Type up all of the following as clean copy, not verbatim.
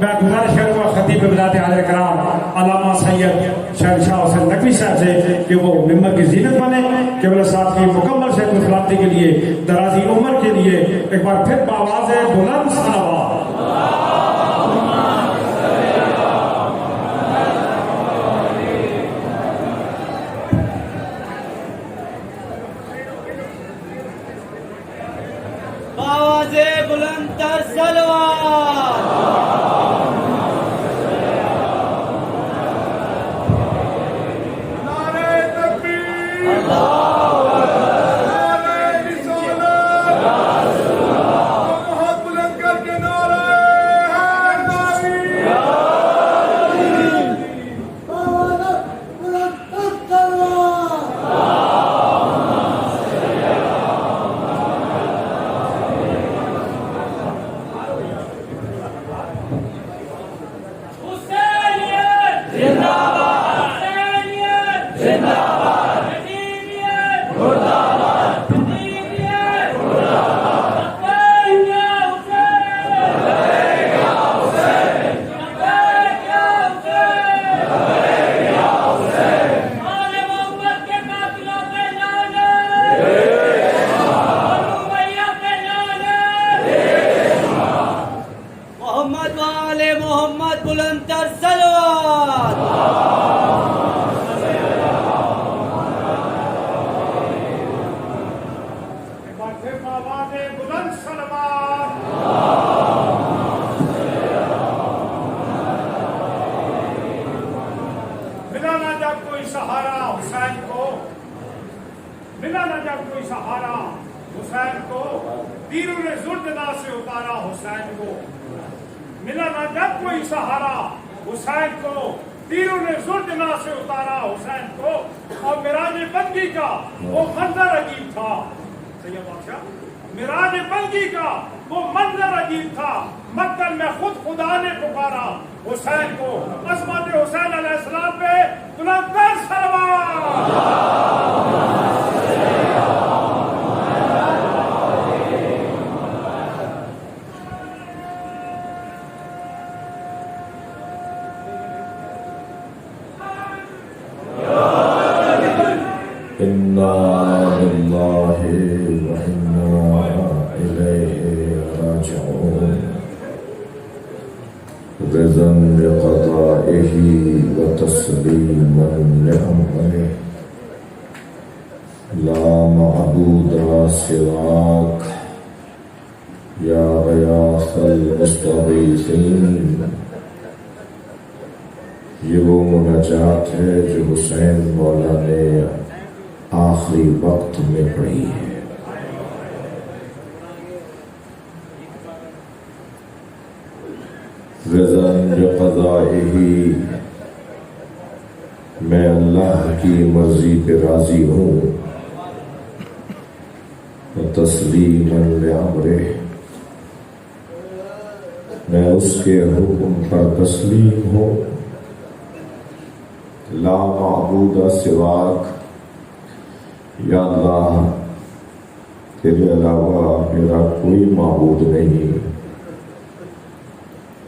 میں گزارش کروں گا خطیب ولایت عالیہ کرام علامہ سید شاہ حسین نقوی صاحب سے کہ وہ ممبر کی زینت بنے، قبلہ صاحب کی مکمل صحت و سلامتی کے لیے، درازی عمر کے لیے ایک بار پھر بآواز بلند صلوات۔ آواز بلند تر صلوات۔ نعرہ تکبیر، بہت بلند کر کے نعرہ حیدری، محمد والے محمد بلند تر صلوات۔ ایک بار پھر بآواز بلند صلوات۔ ملا نہ جب کوئی سہارا حسین کو، ملا نہ جب کوئی سہارا حسین کو، تیروں نے زلجنا سے اتارا حسین کو، ملا نہ جب کوئی سہارا حسین کو، تیروں نے زلجنا سے اتارا حسین کو، اور معراج بندگی کا وہ منظر عجیب تھا۔ سید بادشاہ، معراج بندگی کا وہ منظر عجیب تھا، مقتل میں خود خدا نے پکارا حسین کو، عظمت حسین علیہ السلام پہ بلند تر صلوات۔ انا للہ وانا الیہ راجعون رضا بقضائہ وتسلیما لامرہ لا معبود سواک یا غیاث المستغیثین۔ یہ وہ مناجات ہے جو حسین مولا نے آخری وقت میں پڑھی ہے۔ رضا بقضائہ، میں اللہ کی مرضی پہ راضی ہوں، تسلیما لامرہ، میں اس کے حکم پر تسلیم ہوں، لا معبود سواک، یا اللہ تیرے علاوہ میرا کوئی معبود نہیں،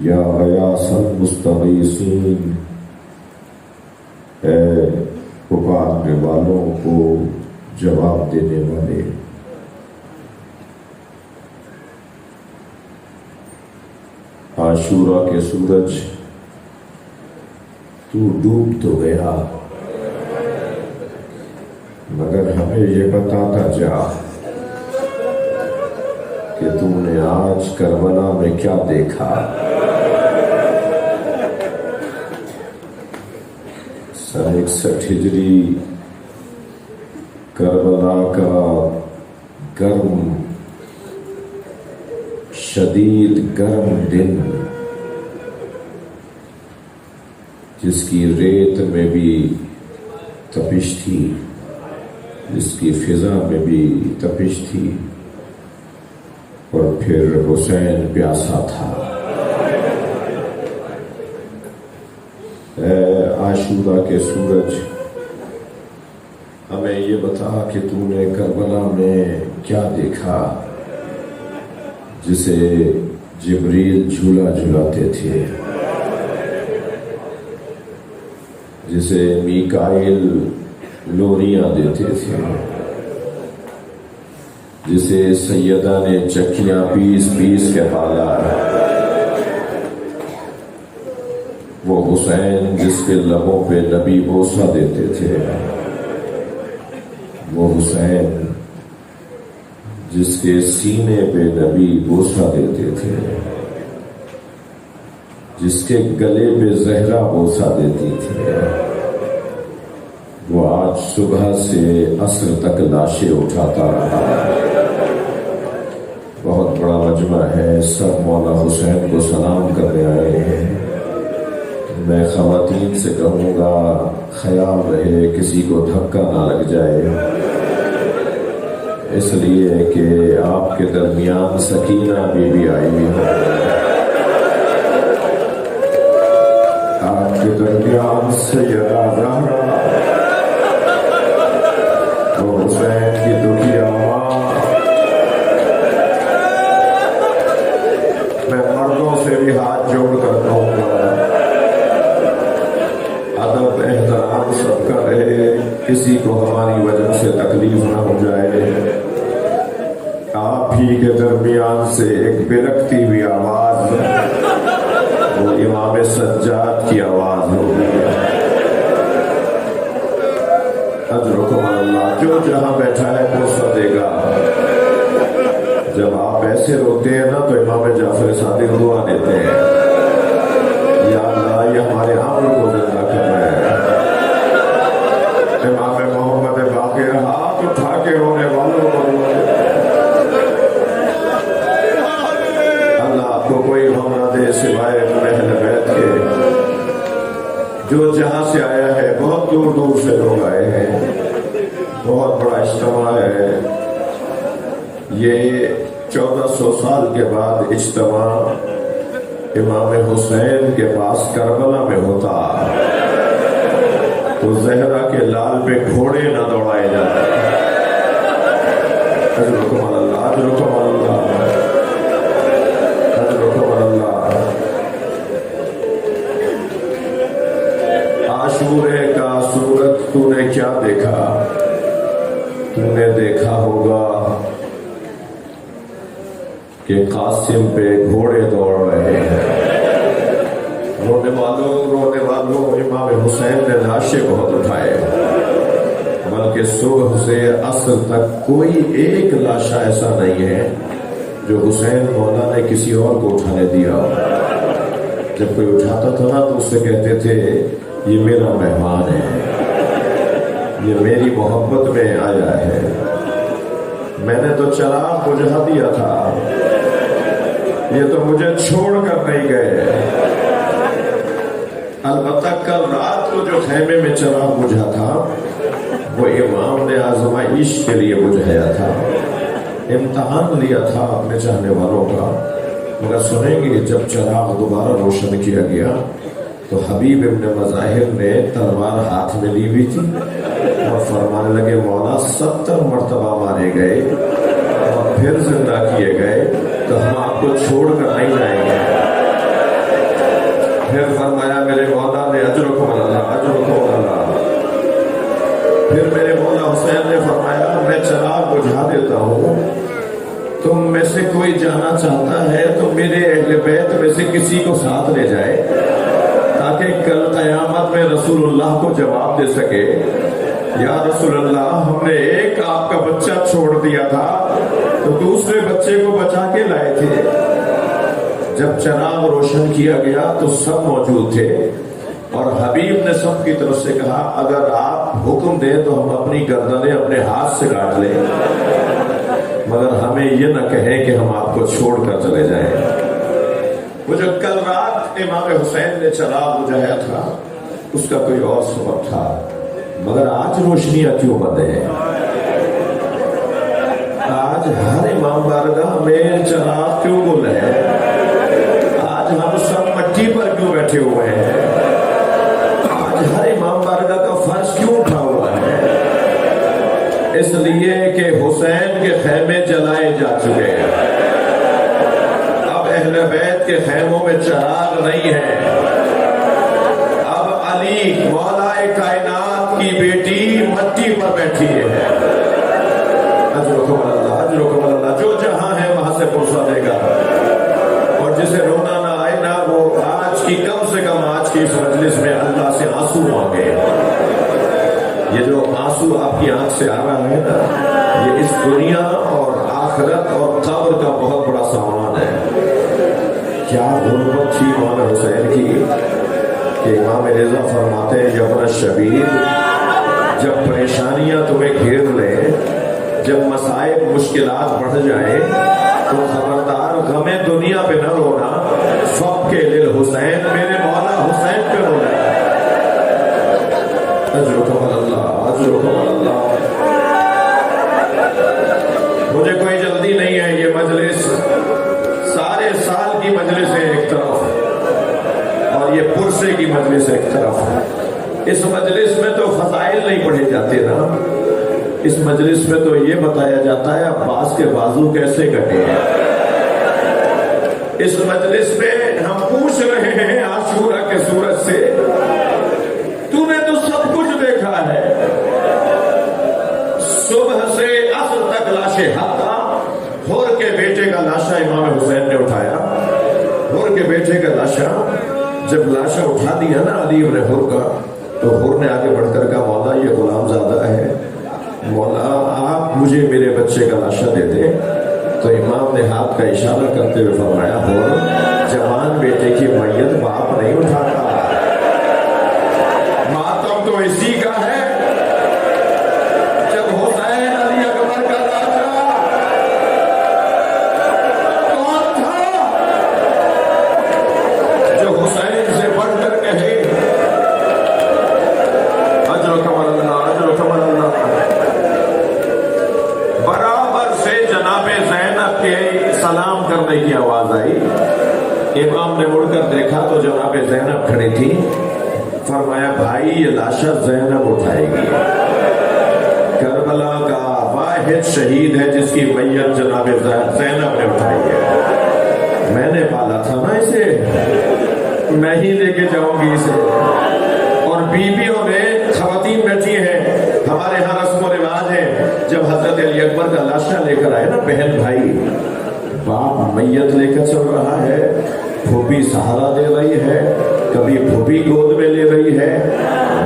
یا غیاث المستغیثین، اے پکارنے والوں کو جواب دینے والے۔ عاشورہ کے سورج تو ڈوب تو گیا، مگر ہمیں یہ بتاتا جا کہ تم نے آج کربلا میں کیا دیکھا۔ سن 61 ہجری کربلا کا گرم، شدید گرم دن، جس کی ریت میں بھی تپش تھی، جس کی فضا میں بھی تپش تھی، اور پھر حسین پیاسا تھا۔ اے عاشورہ کے سورج، ہمیں یہ بتا کہ تو نے کربلا میں کیا دیکھا جبریل جھولا جھلاتے تھے، جسے میکائیل لوریاں دیتے تھے، جسے سیدہ نے چکیاں پیس پیس کے پالا، وہ حسین جس کے لبوں پہ نبی بوسہ دیتے تھے، وہ حسین جس کے سینے پہ نبی بوسہ دیتے تھے، جس کے گلے پہ زہرا بوسہ دیتی تھی، وہ آج صبح سے عصر تک لاشیں اٹھاتا رہا۔ بہت بڑا مجمع ہے، سب مولا حسین کو سلام کرنے آئے ہیں۔ میں خواتین سے کہوں گا خیال رہے کسی کو دھکا نہ لگ جائے، اس لیے کہ آپ کے درمیان سکینہ بی بی آئی ہوئی ہے، آپ کے درمیان سیدہ زہرا، وہ حسین کی دکھیا ماں۔ میں مردوں سے بھی ہاتھ جوڑ کر کہوں گا ادب احترام سب کا رہے، کسی کو ہماری وجہ سے تکلیف نہ ہو جائے۔ آپ ہی کے درمیان سے ایک بلکتی ہوئی آواز، وہ امام سجاد کی آواز ہوگی۔ اجرکم اللہ، جو جہاں بیٹھا ہے بوسہ دے گا۔ جب آپ ایسے روتے ہیں نا تو امام جعفر صادق دعا دیتے ہیں، یا اللہ یہ ہمارے عمل کو زندہ کر رہے ہیں۔ امام محمد باقر ہاتھ اٹھا کے رونے والوں کو اللہ آپ کو کوئی غم نہ دے سوائے اہل بیت کے۔ جو جہاں سے آیا ہے، بہت دور دور سے لوگ آئے ہیں، بہت بڑا اجتماع ہے۔ یہ 1400 سال کے بعد اجتماع امام حسین کے پاس کربلا میں ہوتا تو زہرا کے لال پہ گھوڑے نہ دوڑائے جاتے۔ اجرکم اللہ، اجرکم اللہ، اجرکم اللہ۔ عاشورے کا صورت تو نے کیا دیکھا؟ تو نے دیکھا ہوگا کہ قاسم پہ گھوڑے دوڑ رہے ہیں۔ رونے والوں امام حسین نے لاشیں بہت اٹھائے، بلکہ صبح سے عصر تک کوئی ایک لاشا ایسا نہیں ہے جو حسین مولا نے کسی اور کو اٹھانے دیا۔ جب کوئی اٹھاتا تھا نا تو اس سے کہتے تھے یہ میرا مہمان ہے، یہ میری محبت میں آیا ہے، میں نے تو چراغ بجھا دیا تھا، یہ تو مجھے چھوڑ کر نہیں گئے۔ البتہ کل رات کو جو خیمے میں چراغ بجھا تھا وہ امام نے آزمائش کے لیے بجھایا تھا، امتحان لیا تھا اپنے چاہنے والوں کا۔ مگر سنیں گے جب چراغ دوبارہ روشن کیا گیا تو حبیب ابن مظاہر نے تلوار ہاتھ میں لی ہوئی تھی اور فرمانے لگے مولا 70 مرتبہ مارے گئے اور پھر زندہ کیے گئے تو ہم آپ کو چھوڑ کر نہیں جائیں گے۔ پھر فرمایا میرے مولا نے اجرکم اللہ، اجرکم اللہ۔ پھر میرے مولا حسین نے فرمایا میں چراغ بجھا دیتا ہوں، تم میں سے کوئی جانا چاہتا ہے تو میرے اہل بیت میں سے کسی کو ساتھ لے جائے تاکہ کل قیامت میں رسول اللہ کو جواب دے سکے یا رسول اللہ ہم نے ایک آپ کا بچہ چھوڑ دیا تھا تو دوسرے بچے کو بچا کے لائے تھے۔ جب چراغ روشن کیا گیا تو سب موجود تھے اور حبیب نے سب کی طرف سے کہا اگر آپ حکم دیں تو ہم اپنی گردنیں اپنے ہاتھ سے کاٹ لیں، مگر ہمیں یہ نہ کہیں کہ ہم آپ کو چھوڑ کر چلے جائیں۔ وہ جو کل رات امام حسین نے چراغ بجھایا تھا اس کا کوئی اور سبب تھا، مگر آج روشنیاں کیوں بند ہیں؟ آج ہر امام بارگاہ میں چراغ کیوں گل ہے؟ آج ہم سب مٹی پر کیوں بیٹھے ہوئے ہیں؟ آج ہر امام بارگاہ کا فرش کیوں اٹھا ہوا ہے؟ اس لیے کہ حسین کے خیمے جلائے جا چکے ہیں۔ اب اہل بیت में चिराग नहीं है। अब अली मौलाए कायनात की बेटी मट्टी पर बैठी है। अजरुकमल्लाह, जो जहां है वहां से पहुंचा देगा। और जिसे रोना ना आए ना, वो आज की कम से कम आज की इस मजलिस में अल्लाह से आंसू मांगे। ये जो आंसू आपकी आंख से आ रहा है ना, ये इस दुनिया और आखिरत और कब्र का बहुत बड़ा सामान है। क्या गुर्बत थी इमाम हुसैन की कि इमाम रिज़ा फरमाते हैं, यबन शबीर, जब परेशानियां तुम्हें घेर ले, जब मसाइब मुश्किलात बढ़ जाए, तो खबरदार गमे दुनिया पे न रोना, सब के लिल हुसैन, मेरे मौला हुसैन पे रोना। मुझे कोई जल्दी नहीं है। ये मजलिस सारे साल की मजलिस है एक तरफ, और ये पुरसे की मजलिस एक तरफ। इस मजलिस में तो फजाइल नहीं पढ़े जाते ना, इस मजलिस में तो ये बताया जाता है अब्बास के बाजू कैसे कटे हैं। इस मजलिस में हम पूछ रहे हैं आशूरा के सूरज से, तूने तो सब कुछ देखा है। सुबह से असर तक लाशें हत्ता, हुर के बेटे का लाशा इमाम हुसैन ने उठाया। हुर के बेटे का लाशा जब लाशा उठा दिया ना अली इब्न हुर का, तो हुर ने आगे बढ़कर कहा, मौला ये गुलामजादा है, मौला आप मुझे मेरे बच्चे का लाशा दे दे। तो इमाम ने हाथ का इशारा करते हुए फरमाया, हुर, जवान बेटे की मैयत बाप नहीं उठाता, मातम तो इसी का है। जब हुसैन अली अकबर का लाशा कौन था जो हुसैन से बढ़कर कहे, अजर कमल्लाह। बराबर से जनाबे ज़ैनब के सलाम करने की आवाज आई। इमाम ने मुड़कर देखा तो जनाबे ज़ैनब खड़ी थी। फरमाया, भाई ये लाशा ज़ैनब उठाएगी। करबला का वाहिद शहीद है जिसकी मैयत जनाबे ज़ैनब ने उठाई है। मैंने पाला था ना इसे, मैं ही लेके जाऊंगी इसे। और बीवियों ने, खवातीन बैठी हैं, हमारे यहाँ रस्म रिवाज है, जब हजरत अली अकबर का लाशा लेकर आए ना बहन भाई, बाप मैयत लेकर चल रहा है, फूफी सहारा दे रही है, कभी फूफी गोद में ले रही है,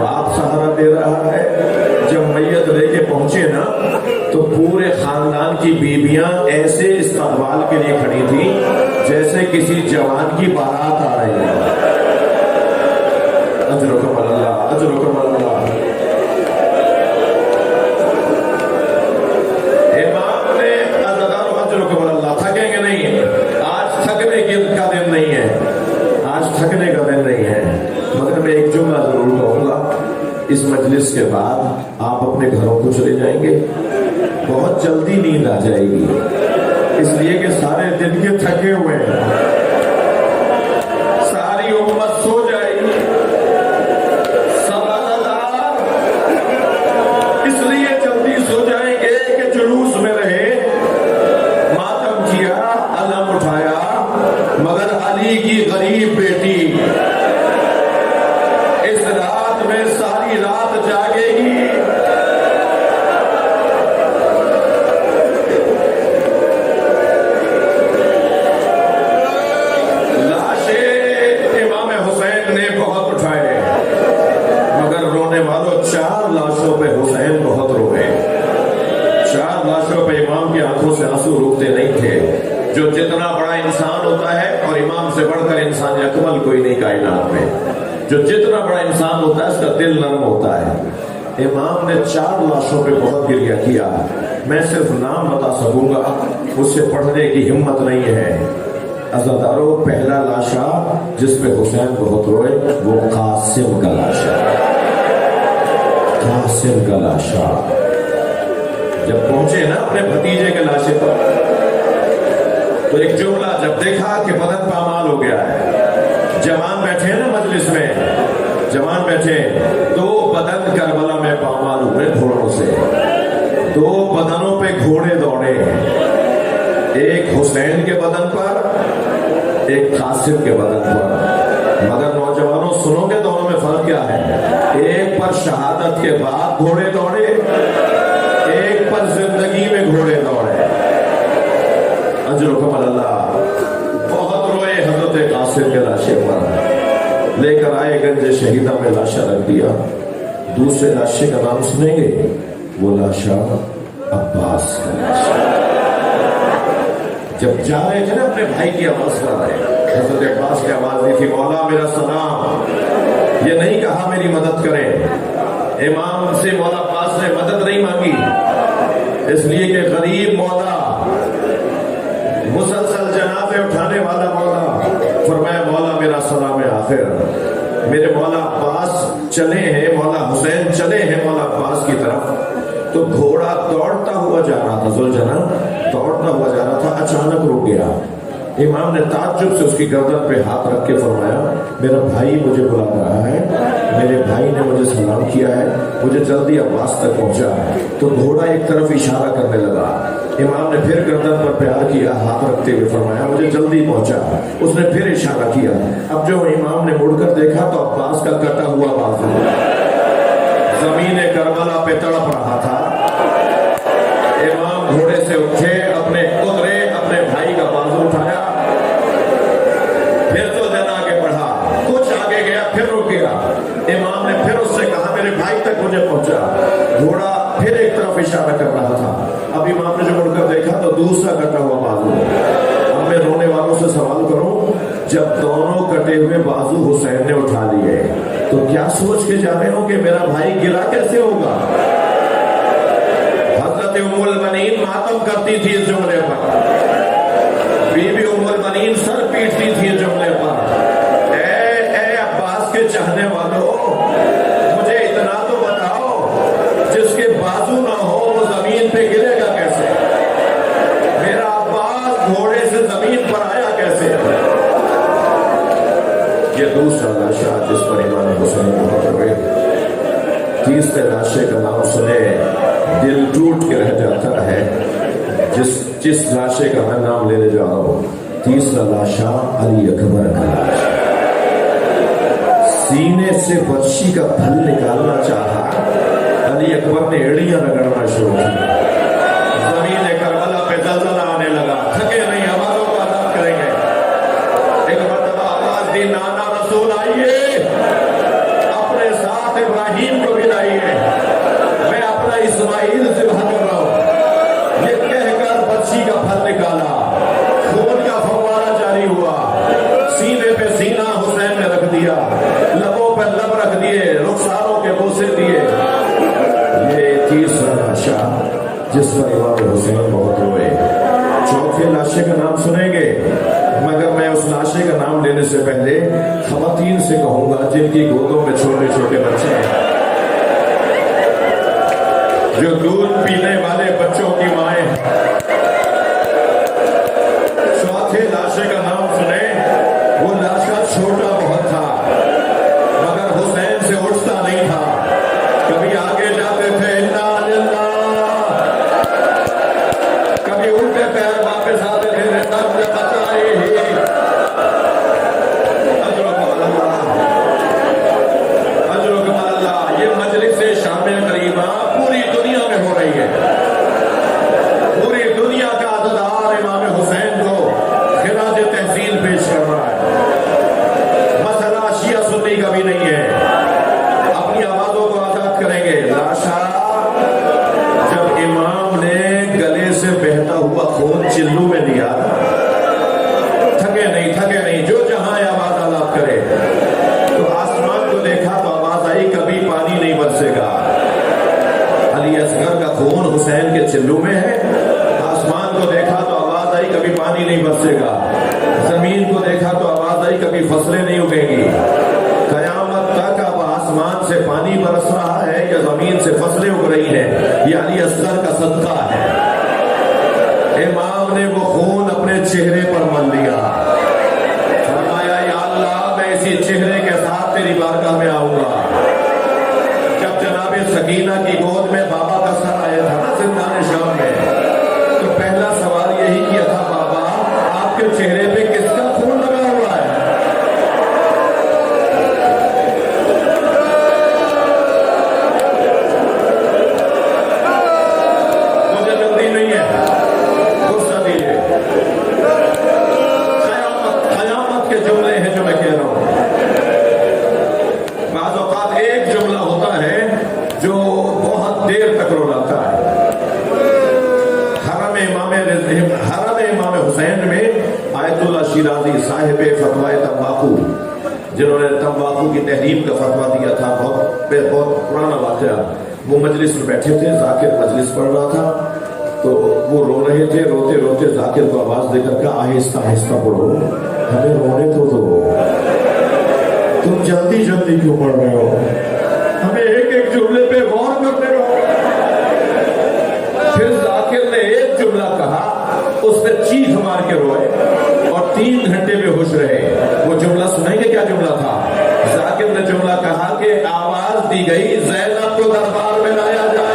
बाप सहारा दे रहा है। जब मैयत लेके पहुंचे ना, तो पूरे खानदान की बीबियां ऐसे इस्तकबाल के लिए खड़ी थी जैसे किसी जवान की बारात आ रही है। अजरुकमल्लाह, अजरुकमल्लाह। इमाम ने अजरुकमल्लाह, थकेंगे नहीं, आज थकने का दिन नहीं है, आज थकने का दिन नहीं है। मगर मैं एक जुमला जरूर कहूंगा, इस मजलिस के बाद आप अपने घरों को चले जाएंगे, बहुत जल्दी नींद आ जाएगी, इसलिए कि सारे दिन के थके हुए हैं, सारी उम्मत सो जाएगी, सवालदार इसलिए जल्दी सो जाएंगे कि जुलूस में रहे, मातम किया, अलम उठाया, मगर अली की गरीब बेटी इस रात में सारी रात जागेगी। लाशें इमाम हुसैन ने बहुत उठाए, मगर रोने वालों 4 लाशों पे हुसैन बहुत रोए। 4 लाशों पे इमाम की आंखों से आंसू रुकते नहीं थे। जो जितना बड़ा इंसान होता है, और इमाम से बढ़कर इंसान अकमल कोई नहीं कायनात में, जो जितना बड़ा इंसान होता है उसका दिल नरम होता है। इमाम ने 4 लाशों पे बहुत गिरिया किया। मैं सिर्फ नाम बता सकूंगा, उससे पढ़ने की हिम्मत नहीं है। अज़ादारों, पहला लाशा जिस पे हुसैन बहुत रोए वो कासिम का लाशा। कासिम का लाशा जब पहुंचे ना अपने भतीजे के लाशे पर, तो एक जुमला जब देखा कि बदन पामाल हो गया है, जवान बैठे हैं ना मजलिस में, जवान बैठे, 2 बदन करबला में पामाल हुए घोड़ों से, 2 बदनों पे घोड़े दौड़े, एक हुसैन के बदन पर, एक कासिर के बदन पर। मगर नौजवानों सुनो के दोनों में फर्क क्या है? एक पर शहादत के बाद घोड़े दौड़े, एक पर जिंदगी में घोड़े दौड़े। अजरुकम अल्लाह। बहुत रोए हजरत कासिर के लाशे पर, लेकर आए गंज शहीदा में लाशा रख दिया। दूसरे लाशे का नाम सुनेंगे, वो लाशा अब्बास का लाशा। जब जा रहे थे ना अपने भाई की आवाज कर रहे, हजरत अब्बास की आवाज दी थी, मौला मेरा सलाम। ये नहीं कहा मेरी मदद करें। इमाम से मौला अब्बास ने मदद नहीं मांगी, इसलिए कि गरीब मौला, मुसलसल जनाजे उठाने वाला मौला। फरमाया मौला मेरा सलाम आखिर। मेरे मौला अब्बास चले हैं, मौला हुसैन चले हैं मौला अब्बास की तरफ। तो घोड़ा दौड़ता हुआ जा रहा था, जुलझना दौड़ता हुआ जा रहा था, अचानक रुक गया। इमाम ने ताज्जुब से उसकी गर्दन पे हाथ रख के फरमाया, मेरा भाई मुझे बुला रहा है, मेरे भाई ने मुझे सलाम किया है, मुझे जल्दी अब्बास तक पहुंचा। तो घोड़ा एक तरफ इशारा करने लगा। इमाम ने फिर गर्दन पर प्यार किया, हाथ रखते हुए फरमाया मुझे जल्दी पहुंचा। उसने फिर इशारा किया। अब जो इमाम ने मुड़कर देखा तो अब्बास का कटा हुआ बाजू जमीन करबला पे तड़प रहा था। इमाम घोड़े से उठे, अपने उतरे, अपने भाई का बाजू उठाया, फिर तो जन आगे बढ़ा, कुछ आगे गया, फिर रुक गया। इमाम ने फिर उससे कहा मेरे भाई तक मुझे पहुंचा। घोड़ा फिर एक तरफ इशारा कर रहा था। अब इमाम ने जो मुड़कर देखा तो दूसरा कटा हुआ बाजू। अब मैं रोने वालों से सवाल करूं, जब दोनों कटे हुए बाजू हुसैन ने उठा लिए तो क्या सोच के जा रहे हो कि मेरा भाई गिरा कैसे होगा? हजरत उम्मुल बनीन मातम करती थी इस जुमले पर, बीबी उम्मुल बनीन सर पीटती थी इस जुमले पर। ए अब्बास के चाहने वालों, मुझे इतना तो बताओ, जिसके बाजू ना हो वो जमीन पे गिरेगा कैसे? मेरा अब्बास घोड़े से जमीन पर आया कैसे? ये दूसरा लाशा जिस पर इमाम हुसैन बहुत रोए। तीसरे लाशे का नाम सुने दिल टूट के रह जाता है। जिस लाशे का मैं नाम लेने जा रहा हूं, तीसरा लाशा अली अकबर का लाशा। सीने से बच्ची का फल निकालना चाहा, अली अकबर ने एड़ियां रगड़ना शुरू की। जमीन करबला पे जलजला आने लगा। थके नहीं, आवाजों को अदा करेंगे। एक मरतबा आवाज दी, नाना रसूल आइए, अपने साथ इब्राहिम को भी लाइए, मैं अपना इस्माइल ज़िबह कर रहा हूं। ये कहकर बच्ची का फल निकाला, खून का फव्वारा जारी हुआ। सीने पे सीना हुसैन ने रख दिया, लबों पर लब रख दिए, रुखसारों के बोसे दिए। ये तीसरा लाशा जिस पर इमाम हुसैन बहुत रोए। चौथे लाशे का नाम सुनेंगे, मगर मैं उस लाशे का नाम लेने से पहले खवातीन से कहूंगा जिनकी गोदों में छोटे छोटे बच्चे हैं, जो दूध पीने वाले बच्चों की माएं। चौथे लाशे का नाम सुने, वो लाशा छोटा बहुत था, मगर हुसैन से उठता नहीं था। कभी आगे जाते थे इन्ना लिल्लाह, कभी उल्टे पैर वापस आते थे ये मजलिस शामिल करीबा पूरी दुनिया में हो रही है। पूरी दुनिया का अज़दार इमाम हुसैन को खिराज तहसीन पेश कर रहा है। मसला शिया सुन्नी का भी नहीं है। अपनी आवाजों को आजाद करेंगे। लाशा जब इमाम ने गले से बहता हुआ खून चिल्लू में लिया, थके नहीं, जो जहां आवाज आलाप करे। तो आसमान को देखा तो आवाज आई, कभी पानी नहीं बरसेगा। अली असगर का खून हुसैन के चिल्लू में है। आसमान को देखा तो आवाज आई, कभी पानी नहीं बरसेगा। जमीन को देखा तो आवाज आई, कभी फसलें नहीं उगेंगी। कयामत तक अब आसमान से पानी बरस रहा है या जमीन से फसलें उग रही हैं, ये अली असगर का सदका है। इमाम ने वो खून अपने चेहरे पर मल लिया। फरमाया या अल्लाह, मैं इसी चेहरे के साथ तेरी बारगाह में आऊंगा। जब जनाबे सकीना की गोद में बाबा का सर आया था ना जिंदान शाम में, तो पहला सवाल यही किया था, बाबा आपके चेहरे पे किसका खून लगा جنہوں نے تمباکو کی تحریم کا فتویٰ دیا تھا، بہت پرانا واقعہ. وہ مجلس میں بیٹھے تھے، ذاکر مجلس پڑھ رہا تھا تو وہ رو رہے تھے. روتے روتے ذاکر کو آواز دے کر کہا آہستہ آہستہ پڑھو، ہمیں رونے تو دو، تم جلدی جلدی کیوں پڑھ رہے ہو، ہمیں ایک ایک جملے پہ غور کرتے رہو. پھر ذاکر نے ایک جملہ کہا، اس نے چیخ مار کے روئے اور 3 گھنٹے بے ہوش رہے. وہ جملہ سنیں گے کیا جملہ تھا؟ ذاکر نے جملہ کہا کہ آواز دی گئی زینب کو دربار میں لایا جائے.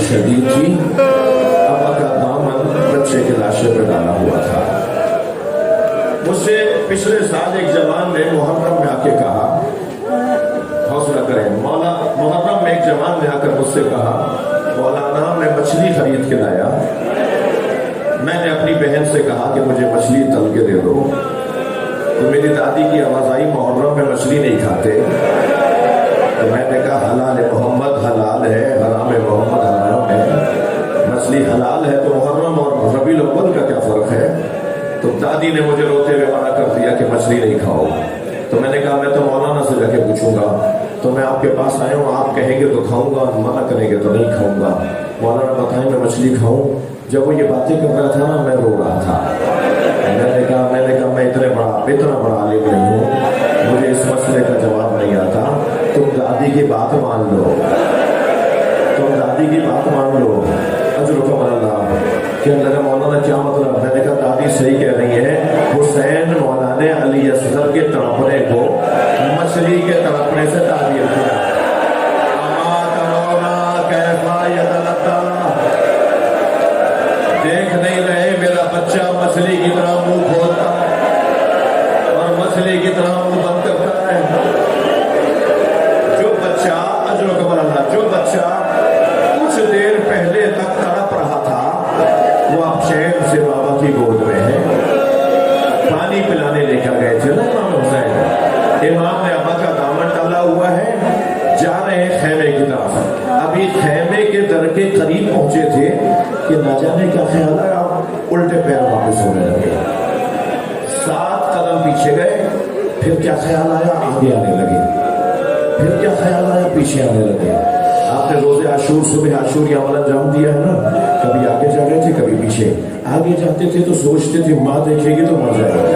شدید تھی، ابا کا دامن بچے کے لاشے پہ ڈالا ہوا تھا. مجھ سے پچھلے سال ایک جوان نے محرم میں آ کے کہا، حوصلہ کریں مولا، محرم میں ایک جوان نے آ کر مجھ سے کہا مولانا میں مچھلی خرید کے لایا. میں نے اپنی بہن سے کہا کہ مجھے مچھلی تل کے دے دو، تو میری دادی کی آواز آئی محرم میں مچھلی نہیں کھاتے. تو میں نے کہا حلال ہے محمد، حلال ہے، حرام दादी ने मुझे रोते हुए मना कर दिया कि मछली नहीं खाओ। तो मैंने कहा मैं तो मौलाना से जाके पूछूंगा, तो मैं आपके पास आया हूँ, आप कहेंगे तो खाऊंगा, मना करेंगे तो नहीं खाऊंगा। मौलाना बताएं मैं मछली खाऊं? जब वो ये बातें कर रहा था ना, मैं रो रहा था। मैंने कहा मैं इतना बड़ा आलिम नहीं हूँ, मुझे इस मसले का जवाब नहीं आता। तुम दादी की बात मान लो, तुम दादी की बात मान लो। क्या लगा मौलाना क्या मतलब? मैंने कहा दादी सही कह रही है, हुसैन मौलाना अली असगर के तड़पने को मछली के तड़पने से ताबीर किया। देख नहीं रहे मेरा बच्चा मछली की तरह मुंह खोलता है और मछली की तरह मुंह बंद करता है। जो बच्चा जो बच्चा कुछ देर पहले तक तड़प रहा था, वो अब चैन से बाबा की गोद में है। पानी पिलाने लेकर गए थे ना इमाम हुसैन, इमाम ने अब्बा का दामन डाला हुआ है, जा रहे हैं खैमे की तरफ। अभी खैमे के दर के करीब पहुंचे थे कि ना जाने क्या ख्याल आया, उल्टे पैर वापस होने लगे। 7 कदम पीछे गए, फिर क्या ख्याल आया, आगे आने लगे। फिर क्या ख्याल आया, पीछे आने लगे। आपने रोजे आशूर, सुबह आशूर या अमल अंजाम दिया है ना, कभी आगे जा रहे थे कभी पीछे। आगे जाते थे तो सोचते थे माँ देखेगी तो मर जाएगी,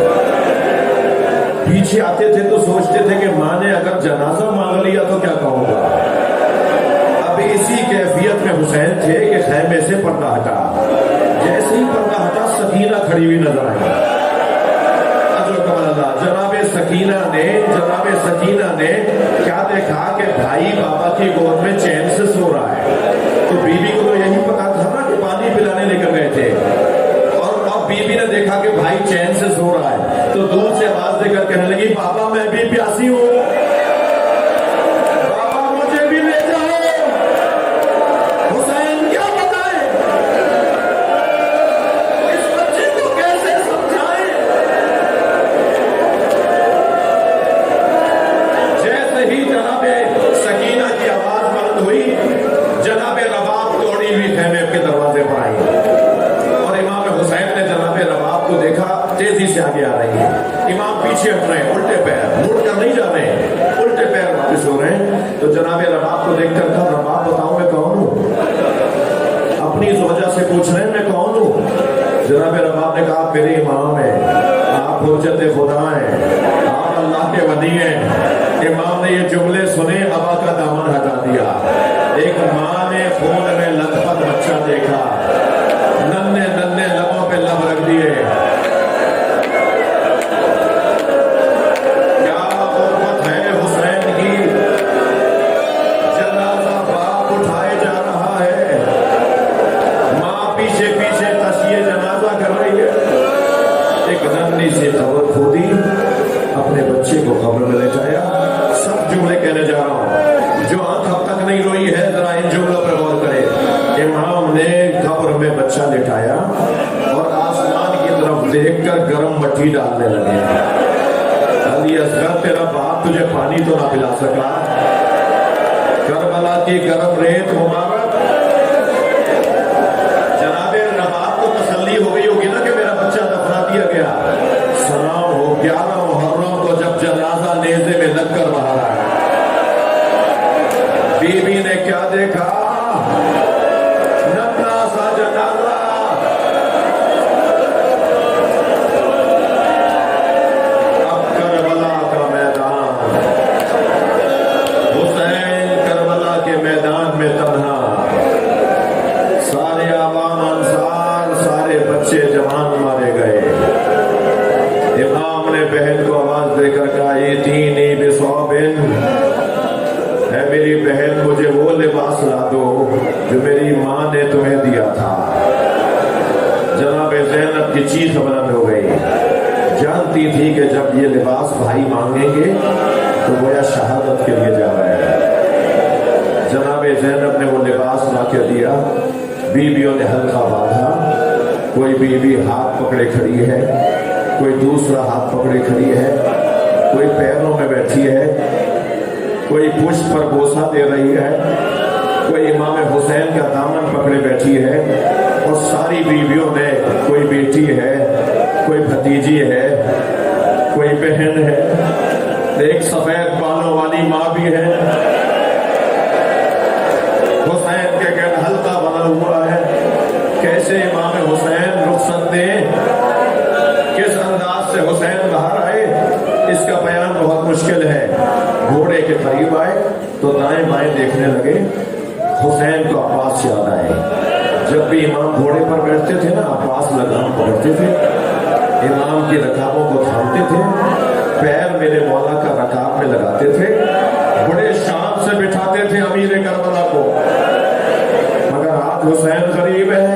पीछे आते थे तो सोचते थे कि माँ ने अगर जनाजा मांग लिया तो क्या कहूंगा। अब इसी कैफियत में हुसैन थे कि खैमे से पर्दा हटा। जैसे ही पर्दा हटा, सकीना खड़ी हुई नजर आई। जनाबे सकीना ने क्या देखा कि भाई बाबा की गोद में चैन से सो रहा है। तो बीबी को तो यही पता था ना कि पानी पिलाने लेकर गए थे, और बीबी ने देखा कि भाई चैन से सो रहा है, तो दूर से आवाज देकर कहने लगी, बाबा मैं भी प्यासी हूँ, बाबा मुझे भी ले जाओ। हुसैन क्या बताए, इस बच्चे को कैसे समझाएं? जैसे ही जनाबे सकीना की आवाज बंद हुई, जनाबे रबाब तोड़ी हुई खैमे के दरवाजे पर आई, और इमाम हुसैन ने जनाबे रबाब को देखा, तेजी से आगे आ रही है। इमाम पीछे हट रहे हैं, उल्टे पैर, मुड़ कर नहीं जा रहे हैं, उल्टे पैर वापस हो रहे हैं। तो जनाबे रबाब को देखकर कहा, रबाब बताओ मैं कौन हूँ? अपनी इस वजह से पूछ रहे हैं मैं कौन हूँ? जनाबे रबाब ने कहा, मेरे इमाम है, आप हुज्जत खुदा हैं, आप अल्लाह के वली हैं। इमाम ने ये जुमले सुने, अबा का दामन हटा दिया। एक माँ ने खून में लथपथ बच्चा देखा, नन्हे नन्हे लबों पे लब रख दिए। क्या हुर्मत है हुसैन की, जनाजा बाप उठाए जा रहा है, माँ पीछे पीछे तशिए जनाजा कर रही है। एक नन्ही सी खबर खोदी, अपने बच्चे को कब्र में ले जाया। सब जुमले कहने जा रहा हूं, जो आंख अब तक नहीं रोई है जरा इन जुमलों पर गौर करे। इमाम ने कब्र में बच्चा लिटाया और आसमान की तरफ देखकर गर्म मट्टी डालने लगे। अली असगर तेरा बाप तुझे पानी तो ना पिला सका, करबला की गर्म रेत मुबारक। जनाबे रबाब को तसल्ली हो गई होगी ना कि मेरा बच्चा दफना दिया गया। सलाम हो 11 मुहर्रम को जब जनाजा नेज़े में लग कर बाहर आया, बीबी ने क्या देखा, नन्हा सा जनाजा। अब करबला का मैदान, हुसैन करबला के मैदान में तन्हा, सारे आवाम अंसार, सारे बच्चे जवान मारे गए। इमाम ने बहन को आवाज देकर कहा, ये दीनी बिसौबिन, है मेरी बहन, मुझे वो लिबास ला दो जो मेरी माँ ने तुम्हें दिया था। जनाब ज़ैनब की चीख बुलंद हो गई, जानती थी कि जब ये लिबास भाई मांगेंगे तो गोया शहादत के लिए जा रहे हैं। जनाब ज़ैनब ने वो लिबास ला के दिया, बीवियों ने हल्का बांधा। कोई बीवी हाथ पकड़े खड़ी है, कोई दूसरा हाथ पकड़े खड़ी है, कोई पैरों में बैठी है, कोई पुष्प पर बोसा दे रही है, कोई इमाम हुसैन का दामन पकड़े बैठी है, और सारी बीवियों में कोई बेटी है, कोई भतीजी भतीजी है, कोई बहन है, एक सफेद बालों वाली माँ भी है। हुसैन के गल हल्का बना हुआ है। कैसे इमाम हुसैन रुखसत दे, किस अंदाज से हुसैन बाहर आए, इसका बयान बहुत मुश्किल है। घोड़े के करीब आए तो दाएं बाएं देखने लगे। हुसैन को अब्बास याद आए। जब भी इमाम घोड़े पर बैठते थे ना, अब्बास लगाम पकड़ते थे, इमाम की रकाबों को थामते थे, पैर मेरे मौला का रकाब में लगाते थे, बड़े शान से बिठाते थे अमीर करबला को। मगर आज हुसैन गरीब है,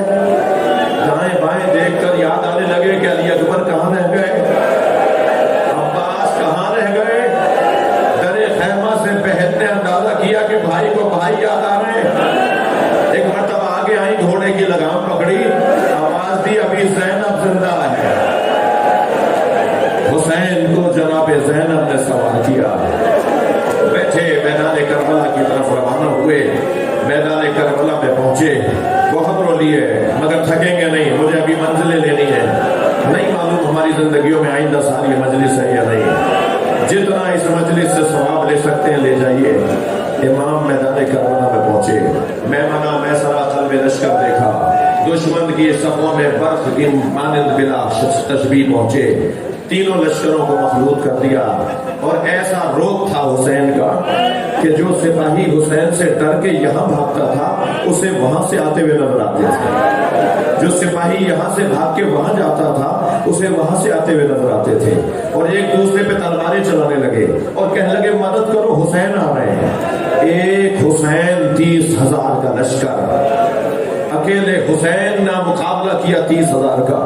दाएं बाएं देखकर याद आने लगे कि अली अकबर कहाँ रह गए, अब्बास कहाँ रह गए। दरे खैमा से बहन ने अंदाजा किया कि भाई को भाई याद आ रहे हैं। एक मरतबा आगे आई, घोड़े की लगाम पकड़ी, आवाज दी, अभी ज़ैनब जिंदा है। हुसैन को जनाब ज़ैनब ने सवाल किया। बैठे मैदान करबला की तरफ रवाना हुए। मैदान करबला में पहुंचे, बहुत रो लिए मगर थकेंगे नहीं, मुझे अभी मंजिलें लेनी है। नहीं मालूम हमारी जिंदगियों में आइंदा साल ये मजलिस है या नहीं। जितना इस मजलिस से सवाब ले सकते हैं ले जाइए। इमाम मैदान करबला में पहुंचे। मैं मना मैं सरा कल्बे लश्कर देखा, दुश्मन की सफों में बर्फ की मानिंद बिला तशबीह पहुंचे। तीनों लश्करों को मखलूत कर दिया। और ऐसा रोग था हुसैन का कि जो सिपाही हुसैन से डर के यहाँ भागता था, उसे वहां से आते हुए नजर आते थे। जो सिपाही यहाँ से भाग के वहां जाता था, उसे वहां से आते हुए नजर आते थे। और एक दूसरे पे तलवारें चलाने लगे और कहने लगे मदद करो, हुसैन आ रहे हैं। एक हुसैन 30,000 का लश्कर, अकेले हुसैन ने मुकाबला किया 30,000 का।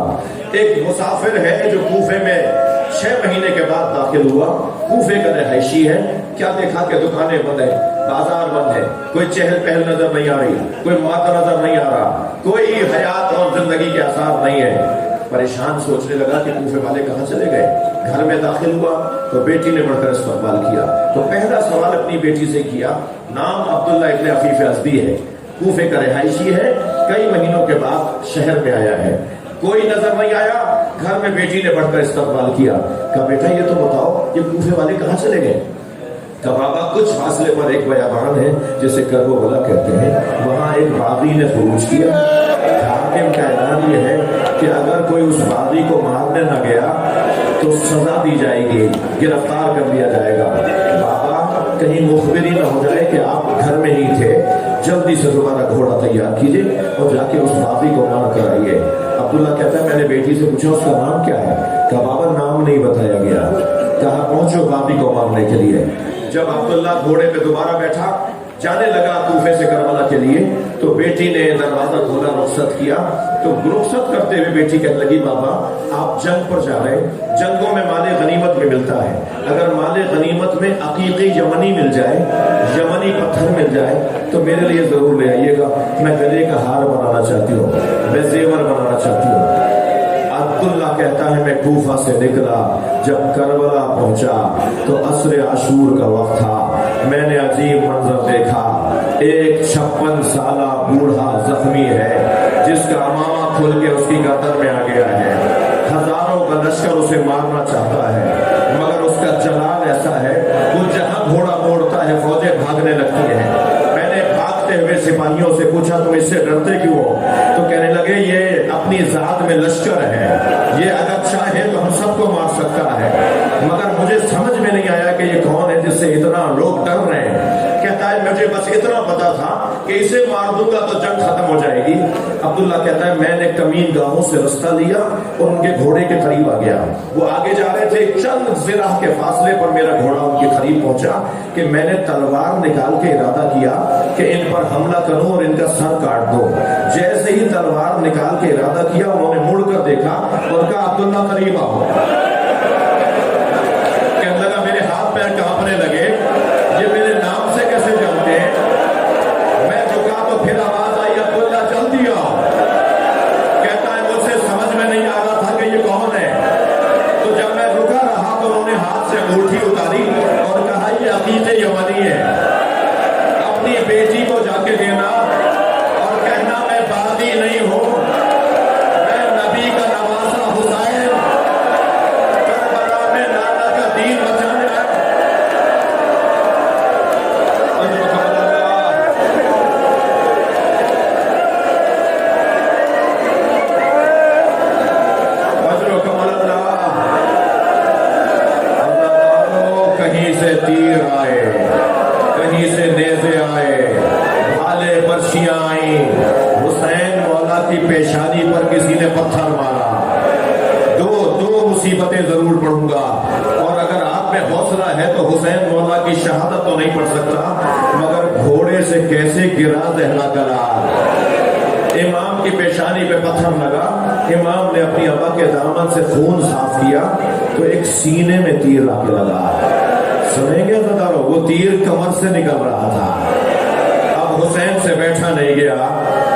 एक मुसाफिर है जो कूफे में 6 महीने के बाद दाखिल हुआ। कूफे का रहायशी है। क्या देखा कि दुकानें बंद है, बाजार बंद है, कोई चहल पहल नजर नहीं आ रही, कोई माता नजर नहीं आ रहा, कोई हयात और जिंदगी के आसार नहीं है। परेशान सोचने लगा कि कूफे वाले कहाँ चले गए। घर में दाखिल हुआ तो बेटी ने बढ़कर इस्तकबाल किया। तो पहला सवाल अपनी बेटी से किया। नाम अब्दुल्ला इब्न अफीफ अज़दी है, कूफे का रहायशी है, कई महीनों के बाद शहर में आया है। कोई नजर नहीं आया। घर में बेटी ने बढ़कर इस्तकबाल किया। कहा बेटा ये तो बताओ ये कूफे वाले कहाँ चले गए। कहा बाबा कुछ फासले पर एक बयाबान है जिसे करबला कहते हैं, वहां एक बागी ने खरूज किया। हाकिम का ऐलान ये है कि अगर कोई उस बागी को मारने न गया तो सजा दी जाएगी, गिरफ्तार कर लिया जाएगा। बाबा कहीं मुखबिरी न हो जाए कि आप घर में ही थे, जल्दी से दोबारा घोड़ा तैयार कीजिए और जाके उस बागी को मार कर आइए। अब्दुल्ला कहता है मैंने बेटी से पूछा उसका नाम क्या है। कहा बाबा नाम नहीं बताया गया। कहा पहुंचो बागी को मारने के लिए। जब अब्दुल्ला घोड़े पे दोबारा बैठा, जाने लगा कूफे से करबला के लिए, तो बेटी ने दरवाजा खोला, रुखसत किया। तो रुखसत करते हुए बेटी कहने लगी बाबा आप जंग पर जा रहे, जंगों में माले गनीमत में मिलता है, अगर माले गनीमत में अकीकी यमनी मिल जाए, यमनी पत्थर मिल जाए तो मेरे लिए जरूर ले आइएगा। मैं गले का हार बनाना चाहती हूँ, मैं जेवर बनाना चाहती हूँ। अब्दुल्ला कहता है मैं कूफा से निकला, जब करबला पहुंचा तो असर आशूर का वक्त था। मैंने अजीब मंजर देखा। एक 56 साला बूढ़ा जख्मी है जिसका अमामा खुल के उसकी गर्दन में आ गया है। हजारों का लश्कर उसे मारना चाहता है, मगर उसका जलाल ऐसा है वो जहां घोड़ा मोड़ता है फौजें भागने लगती हैं। मैंने भागते हुए सिपाहियों से पूछा तुम इससे डरते क्यों हो। तो कहने लगे ये अपनी जात में लश्कर है, ये अगर चाहे तो हम सबको मार सकता है, मगर मुझे समझ में नहीं आया कि ये कौन है जिससे इतना लोग डर रहे हैं। कहता है मुझे बस इतना पता था कि इसे मार दूंगा तो जंग खत्म हो जाएगी। अब्दुल्ला कहता है मैंने कमीन गाहों से रास्ता लिया और उनके घोड़े के करीब आ गया। वो आगे जा रहे थे, चंद जिराह के फासले पर मेरा घोड़ा उनके करीब पहुंचा कि मैंने तलवार निकाल के इरादा किया कि इन पर हमला करूं और इनका सर काट दो। जैसे ही तलवार निकाल के इरादा किया उन्होंने मुड़कर देखा और कहा अब्दुल्ला करीब आओ। कहने लगा मेरे हाथ पैर कांपने लगे, ये मेरे नाम से कैसे जानते हैं। मैं झुका तो फिर आवाज आई अब्दुल्ला जल्दी आओ। कहता है मुझसे समझ में नहीं आ रहा था कि ये कौन है। तो जब मैं रुका रहा तो उन्होंने हाथ से अंगूठी उतारी और कहा ये अकीदे यमनी है, अपनी बेटी को जाके देना और कहना मैं बागी नहीं हूं, मैं नबी का नवासा हुसैन की पेशानी पर किसी ने पत्थर मारा, दो मुसीबतें जरूर पढ़ूंगा। और अगर आप में हौसला है तो हुसैन मौला की शहादत तो नहीं पढ़ सकता, मगर घोड़े से कैसे गिरा दहला कला। इमाम की पेशानी पे पत्थर लगा, इमाम ने अपनी अम्मा के दामन से खून साफ किया तो एक सीने में तीर आके लगा। सुनेंगे ज़रा, वो तीर कमर से निकल रहा था। अब हुसैन से बैठा नहीं गया,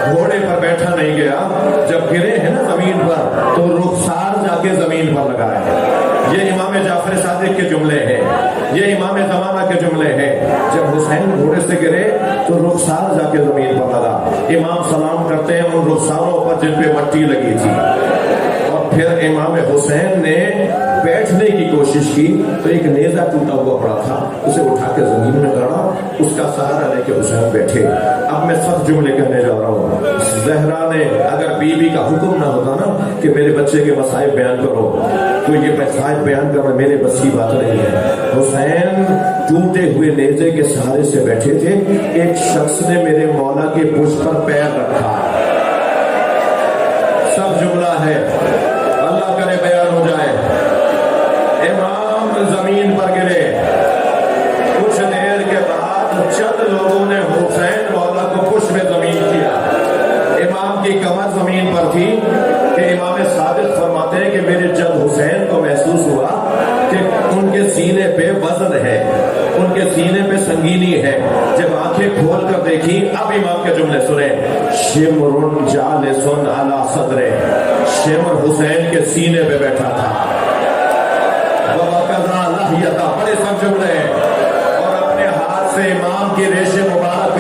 घोड़े पर बैठा नहीं गया, जब गिरे हैं ना जमीन पर तो रुखसार जाके जमीन पर लगा है। ये इमाम जाफर सादिक के जुमले हैं, ये इमाम ज़माना के जुमले हैं। जब हुसैन घोड़े से गिरे तो रुखसार जाके जमीन पर लगा। इमाम सलाम करते हैं उन रुखसारों पर जिन पे मट्टी लगी थी। और फिर इमाम हुसैन ने बैठने की कोशिश की तो एक नेजा टूटा हुआ पड़ा था, उसे उठा के जमीन में गड़ा, उसका सहारा लेके हुसैन बैठे। अब मैं सख्त जुमले कहने जा रहा हूँ। ज़हरा ने अगर बीवी का हुक्म ना होता ना कि मेरे बच्चे के मसाइब बयान करो, तो ये मसाइब बयान करना मेरे बस की बात नहीं है। हुसैन टूटे हुए नेजे के सहारे से बैठे थे। एक शख्स ने मेरे मौला के पुष्प पर पैर रखा। सब जुमला है, अल्लाह करे बयान हो जाए। इमाम जमीन पर गिरे, कुछ देर के बाद चंद लोगों ने हुसैन मौला को पुश में जमीन किया। इमाम की कमर जमीन पर थी कि इमाम सादिक फरमाते हैं कि मेरे जब हुसैन को महसूस हुआ कि उनके सीने पे वजन है, उनके सीने पे संगीनी है। जब आंखें खोल कर देखी, अब इमाम के जुमले सुने, शिमरुन जालिसुन अला सदरे, शिमर हुसैन के सीने पे बैठा था। बड़े सब जुमले, और अपने हाथ से इमाम की रेशे मुबारक